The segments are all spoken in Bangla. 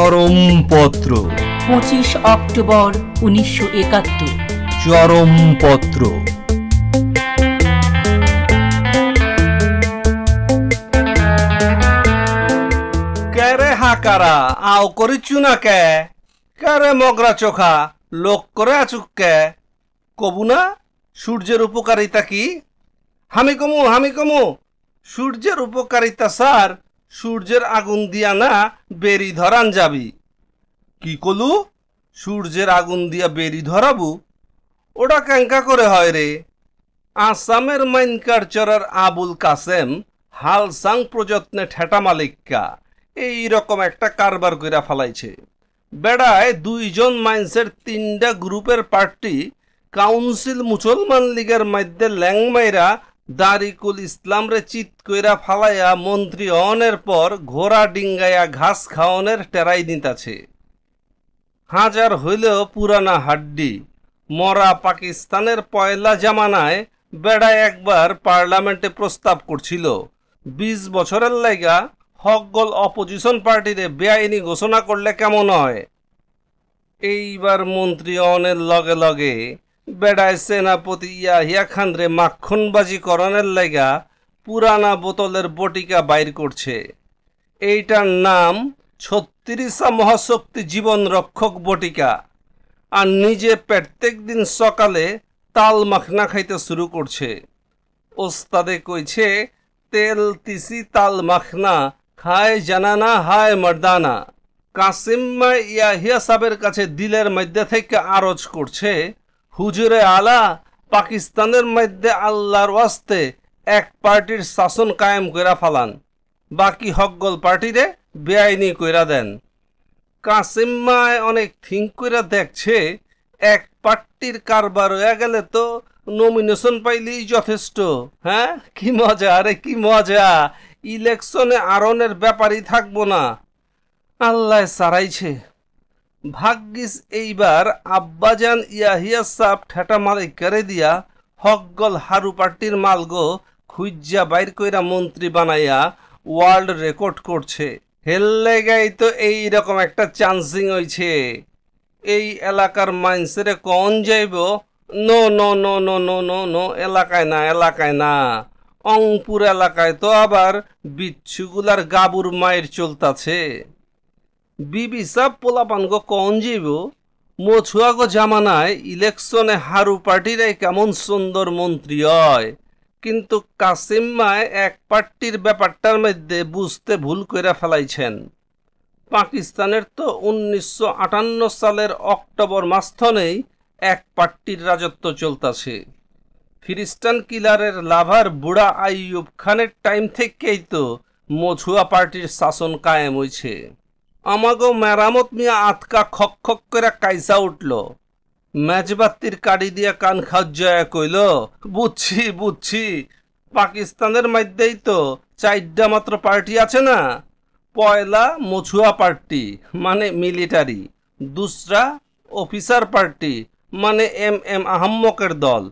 চরমপত্র 25 অক্টোবর 1971। চরমপত্র। কেরে হাকারা আও করিছু না কে? কেরে মগরা চোখা লোক করে আচুক কে? কবু না সূর্যের উপকারিতা কি? হামি কমু সূর্যের উপকারিতা স্যার সূর্যের আগুন দিয়া না বেরি ধরান যাবি। কি কলু? সূর্যের আগুন দিয়া বেরি ধরাবু? ওটা কেঙ্কা করে হয় রে? আসামের মাইনকারচরার আবুল কাসেম হালসাং প্রযত্নে ঠেটা মালিকা এইরকম একটা কারবার কইরা ফালাইছে। বেড়ায় 2 জন মাইন্সের 3টা গ্রুপের পার্টি কাউন্সিল মুসলমান লীগের মধ্যে ল্যাংমাইরা দারিকুল ইসলাম রে চিত কইরা ফালাইয়া মন্ত্রী অনের পর ঘোড়া ডিঙ্গাইয়া ঘাস খাওয়ানোর টেরাই নিতাছে। হাজার হইলেও পুরানা হাড্ডি মরা পাকিস্তানের পয়লা জামানায় বেড়ায় একবার পার্লামেন্টে প্রস্তাব করছিল 20 বছরের লাইগা হকগল অপোজিশন পার্টিরে বেআইনি ঘোষণা করলে কেমন হয়। এইবার মন্ত্রী অনের লগে লগে বেড়ায় সেনাপতি ইয়াহিয়া খানরে মাখনবাজি করণের লাইগা পুরানা বোতলের বটিকা বাইর করছে। এইটার নাম 36 মহাশক্তি জীবন রক্ষক বটিকা। আর নিজে প্রত্যেক দিন সকালে তাল মাখনা খাইতে শুরু করছে। ওস্তাদে কইছে তেল তিসি তাল মাখনা খায় জানানা হায় মর্দানা। কাসিম্মা ইয়াহিয়া সাহেবের কাছে দিলের মধ্যে থেকে আরজ করছে, হুজুরে আলা পাকিস্তানের মধ্যে আল্লাহর ওয়াস্তে এক পার্টির শাসন কায়েম কইরা ফালান, বাকি হকগল পার্টিরে বেআইনি কইরা দেন। কাসিম্মায় অনেক থিঙ্ক কইরা দেখছে এক পার্টির কারবার হয়ে গেলে তো নমিনেশন পাইলেই যথেষ্ট। হ্যাঁ, কি মজা, আরে কি মজা, ইলেকশনে আরনের ব্যাপারই থাকবো না। আল্লাহ সারাইছে। ভাগ্যিস এইবার আব্বাজান ইয়াহিয়া সাহ ঠেটা মালিক করে দিয়া হকগল হারু পার্টির মালগো খুঁজা বাইর কইরা মন্ত্রী বানাইয়া ওয়ার্ল্ড রেকর্ড করছে। হেললে গাই তো এইরকম একটা চান্সিং হইছে। এই এলাকার মাইন্সেরে কন যাইব? No no no no no no no, এলাকায় না অংপুর এলাকায় তো আবার বিচ্ছুগুলার গাবুর মায়ের চলতাছে। বিবি সাহ পোলাপানগো কন যাইব? মছুয়াগো জামানায় ইলেকশনে হারু পার্টিরাই কেমন সুন্দর মন্ত্রী হয়, কিন্তু কাসিম্মায় এক পার্টির ব্যাপারটার মধ্যে বুঝতে ভুল কইরা ফেলাইছেন। পাকিস্তানের তো 1958 সালের অক্টোবর মাসথনেই এক পার্টির রাজত্ব চলতাছে। খ্রিস্টান কিলারের লাভার বুড়া আইয়ুব খানের টাইম থেকেই তো মছুয়া পার্টির শাসন কায়েম হইছে। আমাগো মেরামত মিয়া আতকা খক খক করে কাইসা উঠল। মেজবাত্তির কাড়ি দিয়া কান খাজ্জায়া কইল, বুঝছি পাকিস্তানের মধ্যেই তো 4টা মাত্র পার্টি আছে না। পয়লা মছুয়া পার্টি মানে মিলিটারি, দুসরা অফিসার পার্টি মানে এম আহম্মকের দল,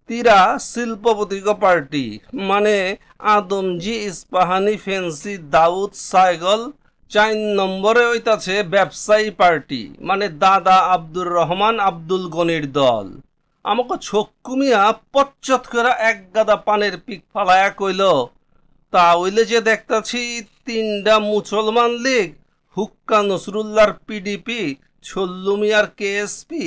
তিরা শিল্পপতিগ পার্টি মানে আদমজি ইস্পাহানি ফেন্সি দাউদ সাইগল, 4 নম্বরে হইতাছে ব্যবসায়ী পার্টি মানে দাদা আব্দুর রহমান আব্দুল গনির দল। আমাকে ছক্কুমিয়া পচ্চত করে এক গাদা পানের পিক ফালায়া কইল, তা হইলে যে দেখতাছি 3টা মুসলমান লীগ, হুক্কা নসরুল্লাহর পিডিপি, ছল্লু মিয়ার কেএসপি,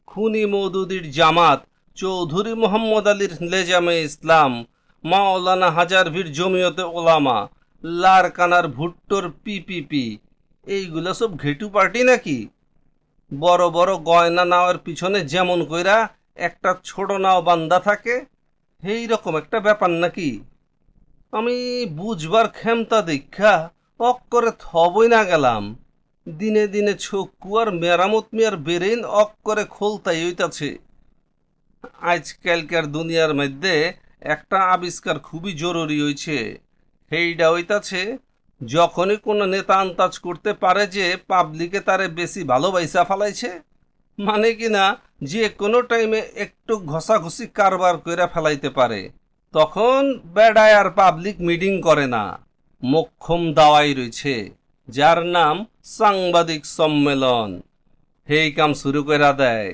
খুনি মৌদুদির জামাত, চৌধুরী মোহাম্মদ আলীর লেজামে ইসলাম, মাওলানা হাজারভির জমিয়তে ওলামা, লারকানার ভুট্টোর পিপিপি, এইগুলা সব ঘেটু পার্টি নাকি? বড় বড় গয়না নাওয়ের পিছনে যেমন কইরা একটা ছোট নাও বান্দা থাকে, এই রকম একটা ব্যাপার নাকি? আমি বুঝবার ক্ষমতা দীক্ষা অক করে থবই না গেলাম। দিনে দিনে ছক্কু আর মেরামত মিয়ার বেরেন অক করে খোলতাই হইতাছে। আজকালকার দুনিয়ার মধ্যে একটা আবিষ্কার খুবই জরুরি হইছে। সেইটা হইতাছে যখনই কোনো নেতা আন্দাজ করতে পারে যে পাবলিকে তারে বেশি ভালোবাসা ফেলাইছে, মানে কিনা যে কোনো টাইমে একটু ঘষাঘষি কারবার করে ফেলাইতে পারে, তখন বেড়ায় আর পাবলিক মিটিং করে না, মোক্ষম দাওয়াই রয়েছে। যার নাম সাংবাদিক সম্মেলন। হেই কাম শুরু করে দেয়।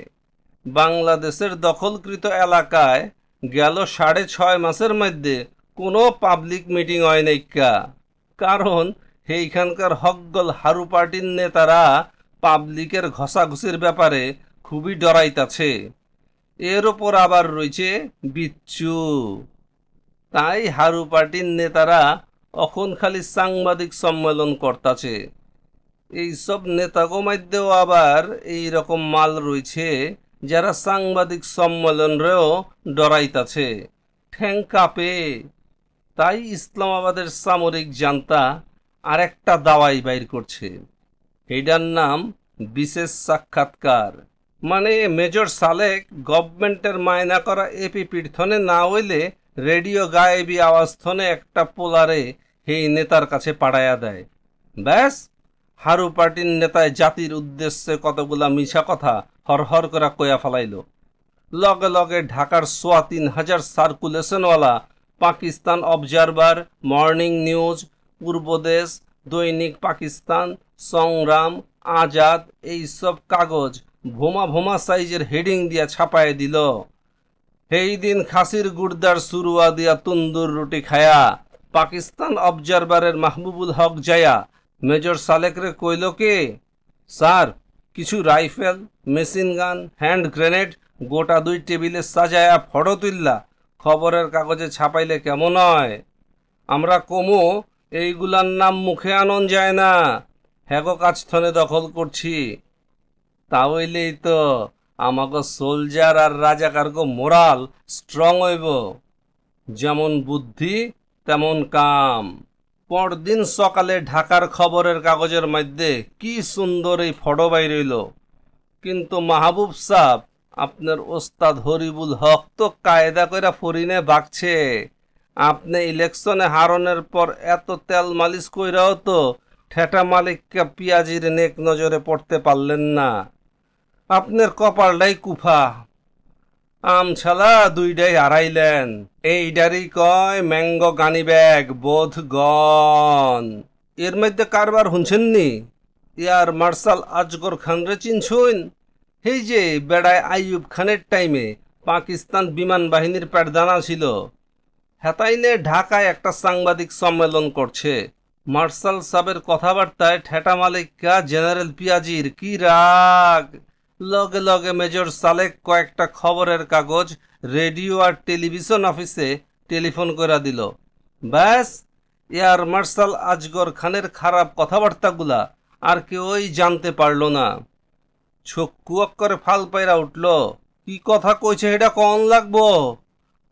বাংলাদেশের দখলকৃত এলাকায় গেল 6.5 মাসের মধ্যে কোনো পাবলিক মিটিং হয় নাইকা। কারণ সেইখানকার হকগল হারু পার্টির নেতারা পাবলিকের ঘষাঘষির ব্যাপারে খুবই ডরাইতাছে। এর ওপর আবার রয়েছে বিচ্ছু। তাই হারু পার্টির নেতারা এখন খালি সাংবাদিক সম্মেলন করতাছে। এইসব নেতাগো মধ্যেও আবার এই রকম মাল রয়েছে যারা সাংবাদিক সম্মেলনরেও ডরাইতাছে, ঠ্যাং কাঁপে। তাই ইসলামাবাদের সামরিক জান্তা আরেকটা দাওয়াই বাইর করছে। এটার নাম বিশেষ সাক্ষাৎকার। মানে মেজর সালেক গভর্নমেন্টের মায়না করা এপিপির থনে না হইলে রেডিও গায়েবী আওয়াজ থনে একটা পোলারে এই নেতার কাছে পাঠাইয়া দেয়। ব্যাস, হারু পার্টির নেতায় জাতির উদ্দেশ্যে কতগুলা মিছা কথা হরহর করে কয়া ফেলাইল। লগে লগে ঢাকার ৩,৫০০ সার্কুলেশনওয়ালা Pakistan Observer, Morning News, Purbadesh, Dainik Pakistan, সংগ্রাম, আজাদ এইসব কাগজ ভোমা ভোমা সাইজের হেডিং দিয়া ছাপায় দিল। এই দিন খাসির গুর্দার সুরুয়া দিয়া তন্দুর রুটি খায়া পাকিস্তান অবজারভারের মাহবুবুল হক যায়া মেজর সালেকরে কইল কে, স্যার কিছু rifle, machine gun, hand grenade গোটা 2 টেবিলে সাজায়া ফটো তুললা খবরের কাগজে ছাপাইলে কেমন হয়? আমরা কমো এইগুলার নাম মুখে আনন যায় না, হ্যাগো কাজথনে দখল করছি। তাহলেই তো আমাকে সোলজার আর রাজাকারগো মোরাল স্ট্রং হইব। যেমন বুদ্ধি তেমন কাম। পরদিন সকালে ঢাকার খবরের কাগজের মধ্যে কি সুন্দর এই ফটো বাইর হইল। কিন্তু মাহবুব সাহেব, আপনার ওস্তাদ হরিবুল হক তো কায়দা কইরা ফরিনে বাগছে। আপনি ইলেকশনে হারনের পর এত তেল মালিশ কইরাও তো ঠেটা মালিককে পিয়াজির নেক নজরে পড়তে পারলেন না। আপনার কপালটাই কুফা। আমছালা 2টাই হারাইলেন। এইটারই কয় ম্যাঙ্গো গানি ব্যাগ বোধ গন। এর মধ্যে কারবার শুনছেননি? এয়ার মার্শাল আজগর খানরে চিনছুন? এই যে বেড়ায় আইয়ুব খানের টাইমে পাকিস্তান বিমান বাহিনীর প্যাডদানা ছিল। হেতাইনে ঢাকায় একটা সাংবাদিক সম্মেলন করছে। মার্শাল সাহেবের কথাবার্তায় ঠেটা মালিকা জেনারেল পিয়াজির কি রাগ। লগে লগে মেজর সালেক কয়েকটা খবরের কাগজ, রেডিও আর টেলিভিশন অফিসে টেলিফোন করে দিল। ব্যাস, এয়ার মার্শাল আজগর খানের খারাপ কথাবার্তাগুলা আর কেউই জানতে পারল না। চোখ কুয়াক করে ফাল পাইরা উঠল। কি কথা কইছে এটা কন লাগবো?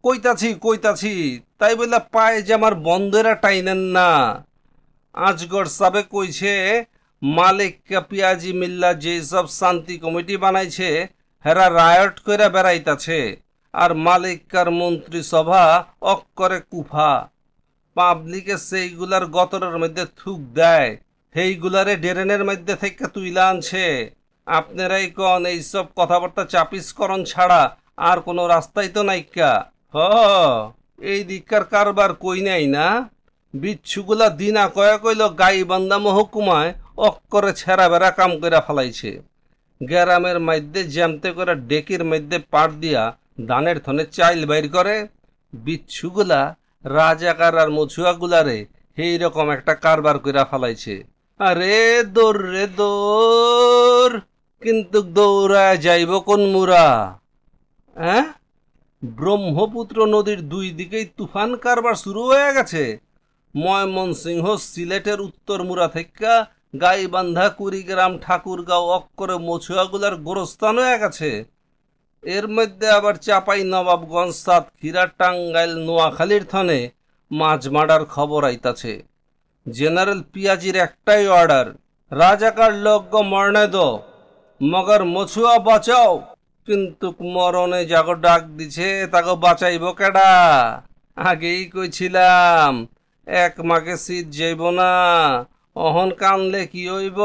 কইতাছি তাই বলে পায়ে যে আমার বন্ধেরা টাইনেন না। আজগর সাবে কইছে মালিক পিয়াজি মিল্লা যেসব শান্তি কমিটি বানাইছে হেরা রায়ট করে বেড়াইতাছে, আর মালিকার মন্ত্রী সভা অক্করে কুফা। পাবলিকে সেইগুলার গতরের মধ্যে থুক দেয়, সেইগুলারে ড্রেনের মধ্যে থেকে তুইলা আনছে। আপনারাই কন এইসব কথাবার্তা চাপিসকরণ ছাড়া আর কোনো রাস্তাই তো নাইকা। এই দিককার কারবার কই নাই না? বিচ্ছুগুলা দিনা কয়া কইল গাইবান্ধা মহকুমায় অক্করে ছেঁড়া বেড়া কাম করে ফেলাইছে। গ্রামের মধ্যে জ্যামতে করে ডেকির মধ্যে পাট দিয়া ধানের থনে চাইল বাইর করে। বিচ্ছুগুলা রাজাকার আর মছুয়াগুলারে এই রকম একটা কারবার করে ফেলাইছে। আরে দৌড় রে দৌড়, কিন্তু দৌড়ায় যাইব কোন মুরা? হ্যাঁ, ব্রহ্মপুত্র নদীর 2 দিকেই তুফান কারবার শুরু হয়ে গেছে। ময়মনসিংহ সিলেটের উত্তর মুরা থেকে গাইবান্ধা, কুড়িগ্রাম, ঠাকুরগাঁও অক্করে মছুয়াগুলার গোরস্থান হয়ে গেছে। এর মধ্যে আবার চাপাই নবাবগঞ্জ, সাতক্ষীরা, টাঙ্গাইল, নোয়াখালীর থনে মাছ মার্ডার খবর আইতাছে। জেনারেল পিয়াজির একটাই অর্ডার, রাজাকার লোক মরনে দো, মগর মছুয়া বাঁচাও। কিন্তু মরণে যাগো ডাক দিছে তাকে বাঁচাইব কেডা? আগেই কইছিলাম এক মাকে শীত যাইব না, অহন কানলে কি হইব?